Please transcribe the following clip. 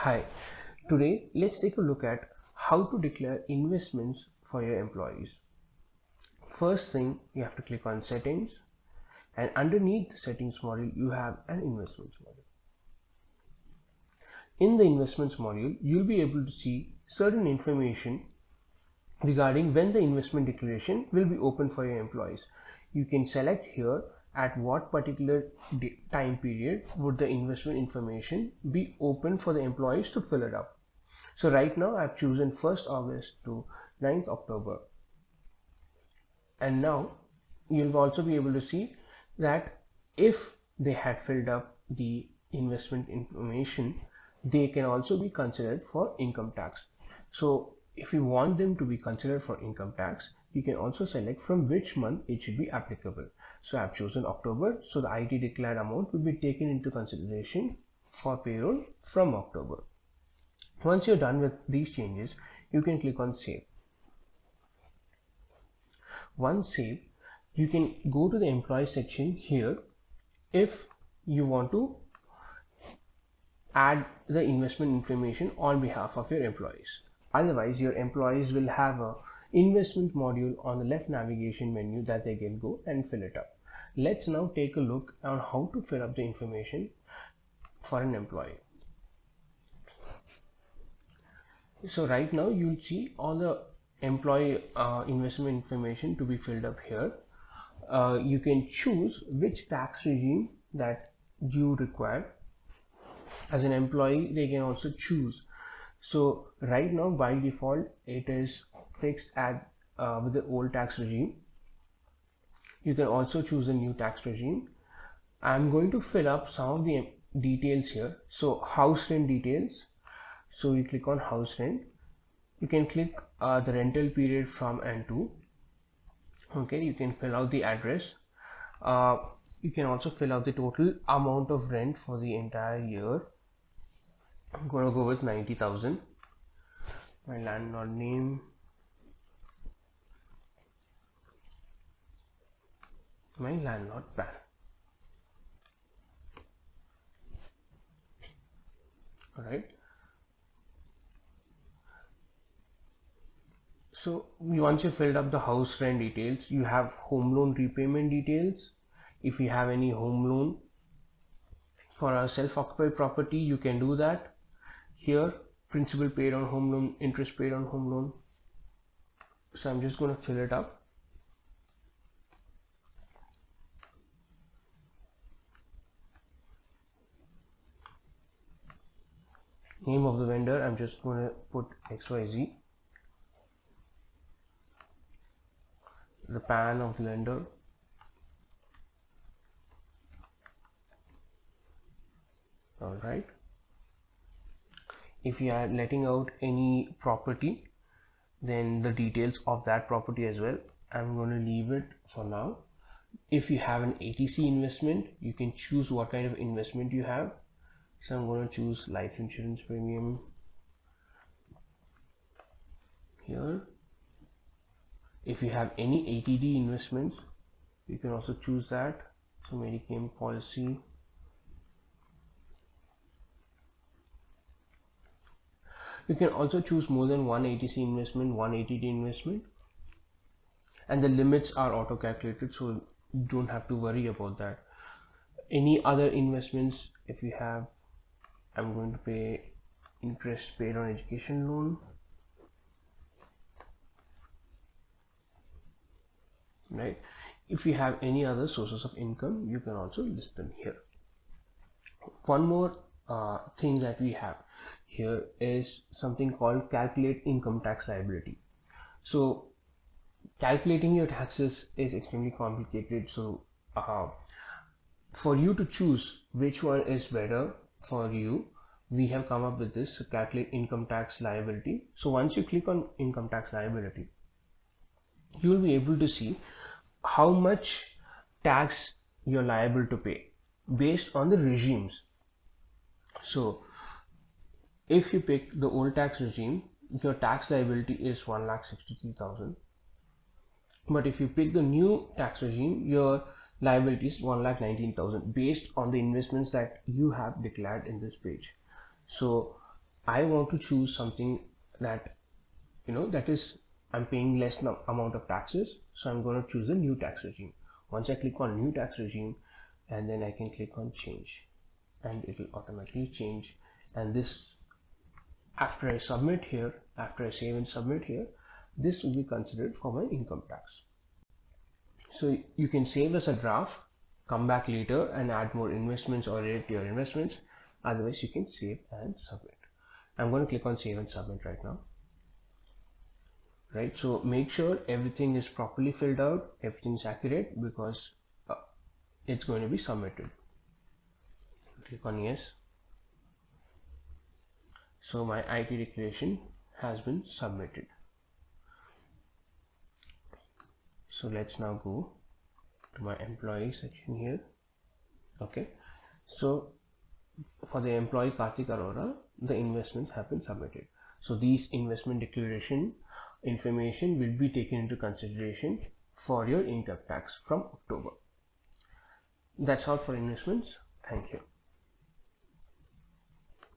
Hi, today let's take a look at how to declare investments for your employees. First thing, you have to click on settings, and underneath the settings module you have an investments module. In the investments module, you'll be able to see certain information regarding when the investment declaration will be open for your employees. You can select here at what particular time period would the investment information be open for the employees to fill it up. So right now I've chosen 1st August to 9th October. And now you'll also be able to see that if they had filled up the investment information, they can also be considered for income tax. So if you want them to be considered for income tax, you can also select from which month it should be applicable. So I've chosen October, so the IT declared amount will be taken into consideration for payroll from October. Once you're done with these changes, you can click on save. Once saved, you can go to the employee section here if you want to add the investment information on behalf of your employees. Otherwise, your employees will have a investment module on the left navigation menu that they can go and fill it up. Let's now take a look on how to fill up the information for an employee. So right now you'll see all the employee investment information to be filled up here. You can choose which tax regime that you require. As an employee, they can also choose. So right now by default it is fixed at with the old tax regime. You can also choose a new tax regime. I'm going to fill up some of the details here. So house rent details. So you click on house rent. You can click the rental period from and to. Okay, you can fill out the address. You can also fill out the total amount of rent for the entire year. I'm going to go with 90,000. My landlord name, my landlord plan. All right. So once you filled up the house rent details, you have home loan repayment details. If you have any home loan for a self-occupied property, you can do that. Here, principal paid on home loan, interest paid on home loan. So I'm just going to fill it up. Name of the vendor, I'm just going to put XYZ. The PAN of the lender. All right. If you are letting out any property, then the details of that property as well. I'm going to leave it for now. If you have an ATC investment, you can choose what kind of investment you have. So I'm going to choose life insurance premium here. If you have any ATD investments, you can also choose that. So Mediclaim policy. You can also choose more than one ATC investment, one ATD investment, and the limits are auto calculated, so you don't have to worry about that. Any other investments, if you have, I'm going to pay interest paid on education loan. Right. If you have any other sources of income, you can also list them here. One more thing that we have here is something called calculate income tax liability. So calculating your taxes is extremely complicated. So for you to choose which one is better for you, we have come up with this calculate income tax liability. So once you click on income tax liability, you will be able to see how much tax you're liable to pay based on the regimes. So if you pick the old tax regime, your tax liability is 1,63,000. But if you pick the new tax regime, your liability is 1,19,000 based on the investments that you have declared in this page. So I want to choose something that, that is, I'm paying less amount of taxes, so I'm going to choose a new tax regime. Once I click on new tax regime, and then I can click on change, and it will automatically change. And this, after I submit here, after I save and submit here, this will be considered for my income tax. So you can save as a draft, come back later and add more investments or edit your investments. Otherwise you can save and submit. I'm going to click on save and submit right now. Right, so make sure everything is properly filled out, everything is accurate, because it's going to be submitted. Click on yes. So my IT declaration has been submitted. So let's now go to my employee section here. Okay, so for the employee Karthik Arora, the investments have been submitted. So these investment declaration information will be taken into consideration for your income tax from October. That's all for investments. Thank you.